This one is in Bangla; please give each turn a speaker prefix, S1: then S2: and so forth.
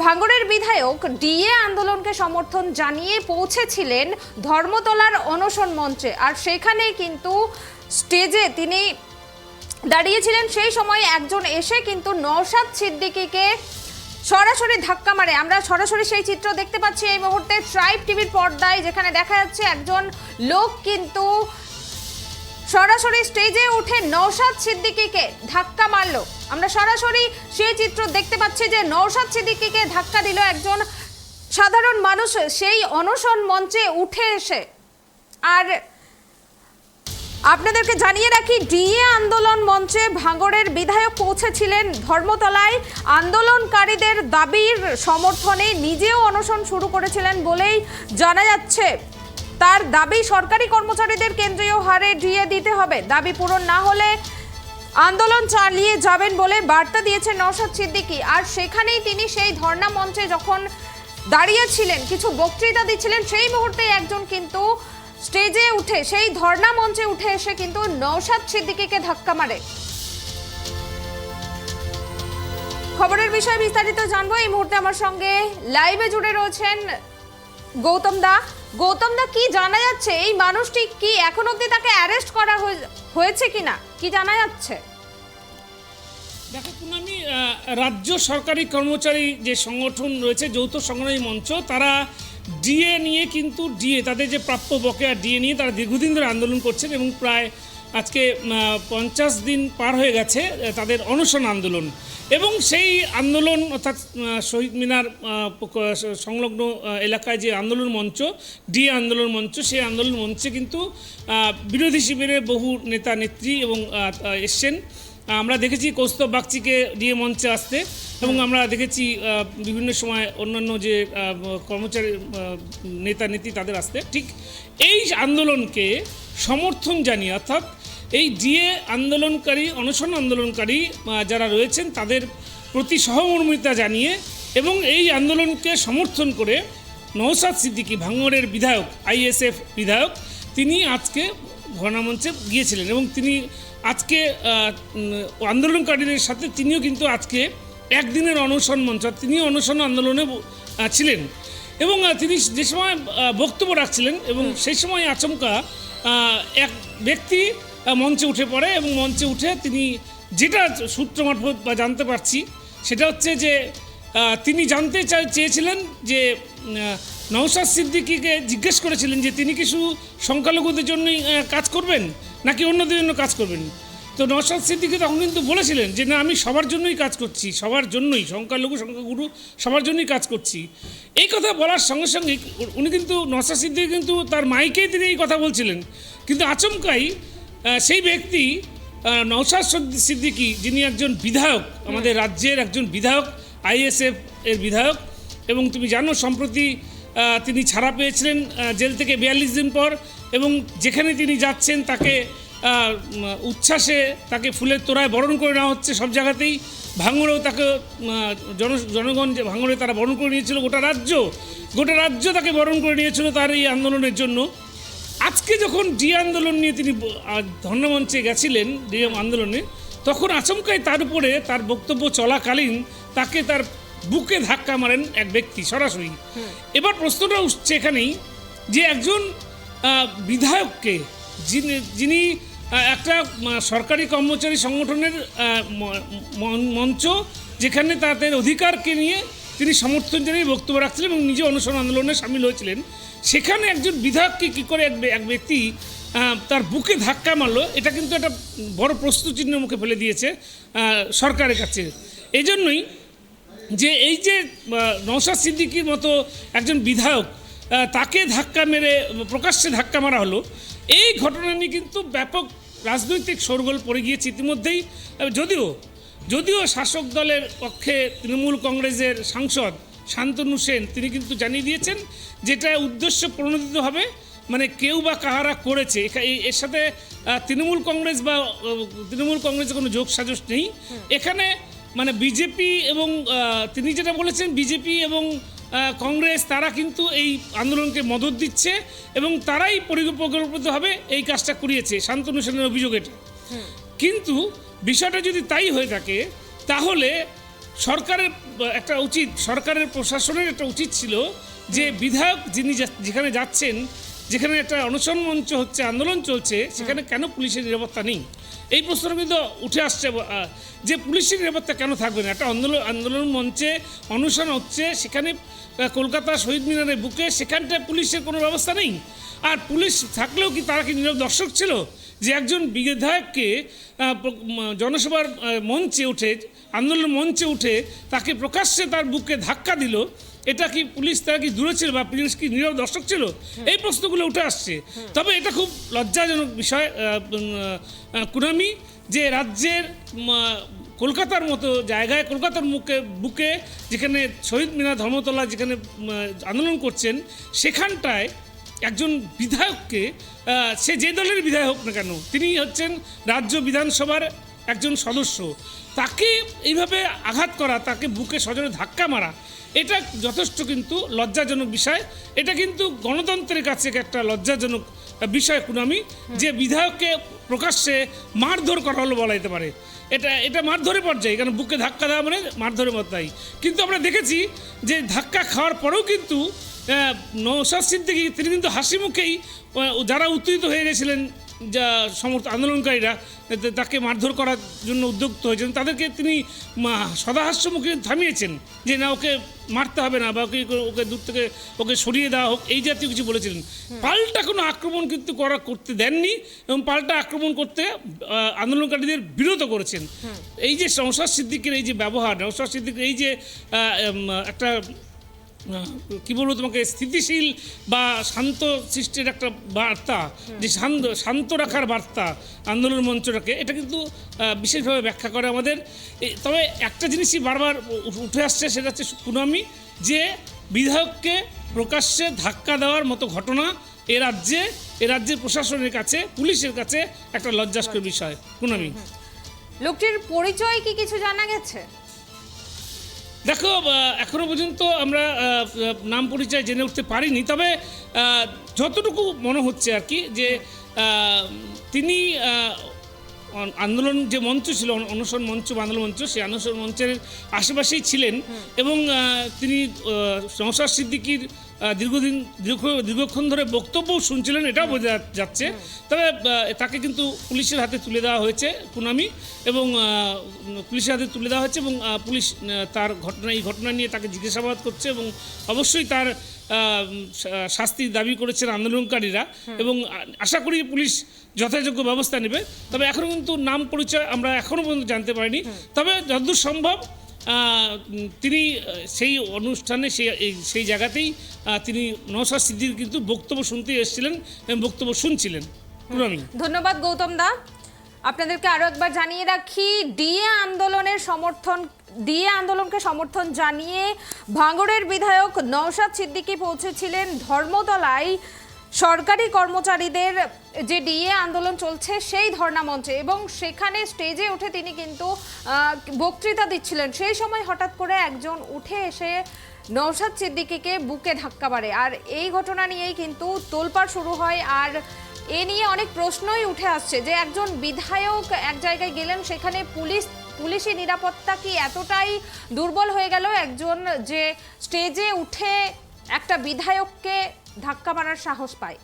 S1: ভাঙড়ের বিধায়ক ডিএ আন্দোলনকে সমর্থন জানিয়ে পৌঁছেছিলেন ধর্মতলার অনশন মঞ্চে, আর সেখানে কিন্তু স্টেজে তিনি দাঁড়িয়েছিলেন। সেই সময় একজন এসে কিন্তু নওশাদ সিদ্দিকীকে সরাসরি ধাক্কা মারে। আমরা সরাসরি সেই চিত্র দেখতে পাচ্ছি এই মুহূর্তে ট্রাইব টিভির পর্দায়, যেখানে দেখা যাচ্ছে একজন লোক কিন্তু সরাসরি স্টেজে উঠে নওশাদ সিদ্দিকীকে ধাক্কা মারলো। আমরা সরাসরি সেই চিত্র দেখতে পাচ্ছি যে নওশাদ সিদ্দিকীকে ধাক্কা দিল একজন সাধারণ মানুষ সেই অনশন মঞ্চে উঠে এসে। আর আপনাদেরকে জানিয়ে রাখি, ডিএ আন্দোলন মঞ্চে ভাঙড়ের বিধায়ক পৌঁছেছিলেন ধর্মতলায়। আন্দোলনকারীদের দাবির সমর্থনে নিজেও অনশন শুরু করেছিলেন বলেই জানা যাচ্ছে। তার দাবি, সরকারি কর্মচারীদের কেন্দ্রীয় হারে ডিএ দিতে হবে, দাবি পূরণ না হলে আন্দোলন চালিয়ে যাবেন বলে বার্তা দিয়েছেন নওশাদ সিদ্দিকী। আর সেখানেই তিনি সেই ধর্ণা মঞ্চে যখন দাঁড়িয়েছিলেন, কিছু বক্তৃতা দিচ্ছিলেন, সেই মুহূর্তে একজন কিন্তু স্টেজে উঠে সেই ধর্ণা মঞ্চে উঠে এসে কিন্তু নওশাদ সিদ্দিকীকে ধাক্কা মারে। খবরের বিষয়ে বিস্তারিত জানবো। এই মুহূর্তে আমার সঙ্গে লাইভে জুড়ে রয়েছেন গৌতম দা। গৌতম দা, কি জানা যাচ্ছে এই মানুষটি কি এখন অবধি তাকে অ্যারেস্ট করা হয়েছে কিনা, কি জানা যাচ্ছে?
S2: দেখো পুনামি, রাজ্য সরকারি কর্মচারী যে সংগঠন রয়েছে যৌথ সংগ্রামী মঞ্চ, তারা ডিএ নিয়ে কিন্তু তাদের যে প্রাপ্য বকেয়া ডিএ নিয়ে তারা দীর্ঘদিন ধরে আন্দোলন করছেন এবং প্রায় আজকে 50 দিন পার হয়ে গেছে তাদের অনশন আন্দোলন। এবং সেই আন্দোলন অর্থাৎ শহীদ মিনার সংলগ্ন এলাকায় যে আন্দোলন মঞ্চ, ডিএ আন্দোলন মঞ্চ, সেই আন্দোলন মঞ্চে কিন্তু বিরোধী শিবিরের বহু নেতা নেত্রী এবং এসছেন। আমরা দেখেছি কৌস্তব বাগচিকে ডিএ মঞ্চে আসতে, এবং আমরা দেখেছি বিভিন্ন সময় অন্যান্য যে কর্মচারী নেতা নেত্রী তাদের আসতে। ঠিক এই আন্দোলনকে সমর্থন জানিয়ে, অর্থাৎ এই ডিএ আন্দোলনকারী, অনশন আন্দোলনকারী যারা রয়েছেন তাদের প্রতি সহমর্মিতা জানিয়ে এবং এই আন্দোলনকে সমর্থন করে নওশাদ সিদ্দিকী, ভাঙড়ের বিধায়ক, আইএসএফ বিধায়ক, তিনি আজকে ঘটনামঞ্চে গিয়েছিলেন এবং তিনি আজকে আন্দোলনকারীদের সাথে তিনিও কিন্তু আজকে একদিনের অনশন মঞ্চ, তিনি অনশন আন্দোলনে ছিলেন এবং তিনি যে সময় বক্তব্য রাখছিলেন এবং সেই সময় আচমকা এক ব্যক্তি মঞ্চে উঠে পড়ে এবং মঞ্চে উঠে তিনি, যেটা সূত্র মারফত বা জানতে পারছি, সেটা হচ্ছে যে তিনি জানতে চেয়েছিলেন যে নওশাদ সিদ্দিকীকে জিজ্ঞেস করেছিলেন যে তিনি কি শুধু সংখ্যালঘুদের জন্যই কাজ করবেন নাকি অন্যদের জন্য কাজ করবেন। তো নওশাদ সিদ্দিকী তখন কিন্তু বলেছিলেন যে না, আমি সবার জন্যই কাজ করছি, সবার জন্যই, সংখ্যালঘু সংখ্যাগুরু সবার জন্যই কাজ করছি। এই কথা বলার সঙ্গে সঙ্গে উনি কিন্তু, নওশাদ সিদ্দিকী কিন্তু তার মাইকেই তিনি এই কথা বলছিলেন, কিন্তু আচমকাই সেই ব্যক্তি নওশাদ সিদ্দিকী, যিনি একজন বিধায়ক, আমাদের রাজ্যের একজন বিধায়ক, আইএসএফ এর বিধায়ক, এবং তুমি জানো সম্প্রতি তিনি ছাড়া পেয়েছিলেন জেল থেকে 42 দিন পর, এবং যেখানে তিনি যাচ্ছেন তাকে উচ্ছ্বাসে, তাকে ফুলের তোড়ায় বরণ করে নেওয়া হচ্ছে সব জায়গাতেই। ভাঙড়েও তাকে জনগণ যে ভাঙড়ে তারা বরণ করে নিয়েছিল, গোটা রাজ্য তাকে বরণ করে নিয়েছিল তার এই আন্দোলনের জন্য। আজকে যখন ডিএ আন্দোলন নিয়ে তিনি ধর্ণামঞ্চে গেছিলেন, ডিএ আন্দোলনে, তখন আচমকাই তার উপরে তার বক্তব্য চলাকালীন তাকে তার বুকে ধাক্কা মারেন এক ব্যক্তি সরাসরি। এবার প্রশ্নটা উঠছে এখানেই যে একজন বিধায়ককে, যিনি একটা সরকারি কর্মচারী সংগঠনের মঞ্চ, যেখানে তাদের অধিকারকে নিয়ে তিনি সমর্থন জানিয়ে বক্তব্য রাখছিলেন এবং নিজে অনশন আন্দোলনে সামিল হয়েছিলেন, সেখানে একজন বিধায়ককে কী করে এক ব্যক্তি তার বুকে ধাক্কা মারলো, এটা কিন্তু একটা বড় প্রশ্নচিহ্ন মুখে ফেলে দিয়েছে সরকারের কাছে। এই জন্যই যে এই যে নওশাদ সিদ্দিকীর মতো একজন বিধায়ক, তাকে ধাক্কা মেরে প্রকাশ্যে ধাক্কা মারা হলো, এই ঘটনা নিয়ে কিন্তু ব্যাপক রাজনৈতিক শোরগোল পড়ে গিয়েছে ইতিমধ্যেই। যদিও শাসক দলের পক্ষে তৃণমূল কংগ্রেসের সাংসদ শান্তনু সেন তিনি কিন্তু জানিয়ে দিয়েছেন যেটা উদ্দেশ্য প্রণোদিত হবে, মানে কেউ বা কাহারা করেছে, এর সাথে তৃণমূল কংগ্রেসের কোনো যোগ সাজস নেই এখানে। মানে বিজেপি এবং তিনি যেটা বলেছেন, বিজেপি এবং কংগ্রেস তারা কিন্তু এই আন্দোলনকে মদত দিচ্ছে এবং তারাই পরিকল্পিতভাবে এই কাজটা করিয়েছে, শান্তনু সেনের অভিযোগ এটা। কিন্তু বিষয়টা যদি তাই হয়ে থাকে, তাহলে সরকারের একটা উচিত, সরকারের প্রশাসনের একটা উচিত ছিল যে বিধায়ক যিনি যেখানে যাচ্ছেন, যেখানে একটা অনশন মঞ্চ হচ্ছে, আন্দোলন চলছে, সেখানে কেন পুলিশের নিরাপত্তা নেই? এই প্রশ্ন কিন্তু উঠে আসছে যে পুলিশের নিরাপত্তা কেন থাকবে না? একটা আন্দোলন মঞ্চে অনশন হচ্ছে, সেখানে কলকাতা শহীদ মিনারের বুকে, সেখানটায় পুলিশের কোনো ব্যবস্থা নেই। আর পুলিশ থাকলেও কি তারা কি নীরব দর্শক ছিল? যে একজন বিধায়ককে জনসভার মঞ্চে উঠে, আন্দোলন মঞ্চে উঠে তাকে প্রকাশ্যে তার বুকে ধাক্কা দিল, এটা কি পুলিশ তারা কি দূরে ছিল বা পুলিশ কি নীরব দর্শক ছিল? এই প্রশ্নগুলো উঠে আসছে। তবে এটা খুব লজ্জাজনক বিষয় কুনামি, যে রাজ্যের কলকাতার মতো জায়গায়, কলকাতার বুকে যেখানে শহীদ মিনার, ধর্মতলা যেখানে আন্দোলন করছেন, সেখানটায় একজন বিধায়ককে, সে যে দলের বিধায়ক হোক না কেন, তিনি হচ্ছেন রাজ্য বিধানসভার একজন সদস্য, তাকে এইভাবে আঘাত করা, তাকে বুকে সজোরে ধাক্কা মারা, এটা যথেষ্ট কিন্তু লজ্জাজনক বিষয়। এটা কিন্তু গণতন্ত্রের কাছে একটা লজ্জাজনক বিষয় কুনামি, যে বিধায়ককে প্রকাশ্যে মারধর করা হলো বলা যেতে পারে। এটা মারধরে পর্যায়ে, কারণ বুকে ধাক্কা দেওয়া মানে মারধরে পর্যায়ে। কিন্তু আমরা দেখেছি যে ধাক্কা খাওয়ার পরেও কিন্তু নওশাদ সিদ্দিকী তিনি কিন্তু হাসি মুখেই, যারা উত্তেজিত হয়ে গেছিলেন, যা আন্দোলনকারীরা তাকে মারধর করার জন্য উদ্যুক্ত হয়েছেন, তাদেরকে তিনি সদাহাস্যমুখে থামিয়েছেন যে না, ওকে মারতে হবে না, বা ওকে দূর থেকে ওকে সরিয়ে দেওয়া হোক, এই জাতীয় কিছু বলেছিলেন। পাল্টা কোনো আক্রমণ কিন্তু করতে দেননি, এবং পাল্টা আক্রমণ করতে আন্দোলনকারীদের বিরত করেছেন। এই যে নওশাদ সিদ্দিকীর এই যে ব্যবহার, নওশাদ সিদ্দিকীর এই যে একটা কী বলবো তোমাকে, স্থিতিশীল বা শান্ত সৃষ্টির একটা বার্তা, যে শান্ত রাখার বার্তা আন্দোলন মঞ্চটাকে, এটা কিন্তু বিশেষভাবে ব্যাখ্যা করে আমাদের। তবে একটা জিনিসই বারবার উঠে আসছে, সেটা হচ্ছে কুনামি, যে বিধায়ককে প্রকাশ্যে ধাক্কা দেওয়ার মতো ঘটনা এ রাজ্যের প্রশাসনের কাছে, পুলিশের কাছে একটা লজ্জাস্কর বিষয় কুনামি।
S1: লোকটির পরিচয় কি কিছু জানা গেছে?
S2: দেখো, এখনো পর্যন্ত আমরা নাম পরিচয় জেনে উঠতে পারিনি। তবে যতটুকু মনে হচ্ছে আর কি, যে তিনি আন্দোলন যে মঞ্চ ছিল, অনশন মঞ্চ বা আন্দোলন মঞ্চ, সেই অনশন মঞ্চের আশেপাশেই ছিলেন, এবং তিনি নওশাদ সিদ্দিকীর দীর্ঘক্ষণ ধরে বক্তব্যও শুনছিলেন, এটাও বোঝা যাচ্ছে। তবে তাকে কিন্তু পুলিশের হাতে তুলে দেওয়া হয়েছে কুনামি, এবং পুলিশের হাতে তুলে দেওয়া হয়েছে, এবং পুলিশ তার এই ঘটনা নিয়ে তাকে জিজ্ঞাসাবাদ করছে, এবং অবশ্যই তার শাস্তির দাবি করেছেন আন্দোলনকারীরা, এবং আশা করি পুলিশ যথাযোগ্য ব্যবস্থা নেবে। তবে এখনও কিন্তু নাম পরিচয় আমরা এখনও পর্যন্ত জানতে পারিনি। তবে যতদূর সম্ভব তিনি সেই অনুষ্ঠানে, সেই জায়গাতেই তিনি নওশাদ সিদ্দিকী কিন্তু বক্তব্য শুনতে এসেছিলেন এবং বক্তব্য শুনছিলেন।
S1: ধন্যবাদ গৌতম দা। আপনাদেরকে আরও একবার জানিয়ে রাখি, ডিএ আন্দোলনকে সমর্থন জানিয়ে ভাঙড়ের বিধায়ক নওশাদ সিদ্দিকী পৌঁছেছিলেন ধর্মতলায় সরকারি কর্মচারীদের যে ডিএ আন্দোলন চলছে সেই ধর্ণা মঞ্চে, এবং সেখানে স্টেজে উঠে তিনি কিন্তু বক্তৃতা দিচ্ছিলেন। সেই সময় হঠাৎ করে একজন উঠে এসে নওশাদ সিদ্দিকীকে বুকে ধাক্কা মারে, আর এই ঘটনা নিয়েই কিন্তু তোলপাড় শুরু হয়। আর এ নিয়ে অনেক প্রশ্নই উঠে আসছে যে একজন বিধায়ক এক জায়গায় গেলেন, সেখানে পুলিশি নিরাপত্তা কি এতটাই দুর্বল হয়ে গেল, একজন যে স্টেজে উঠে একটা বিধায়ককে ধাক্কা মারার সাহস পায়।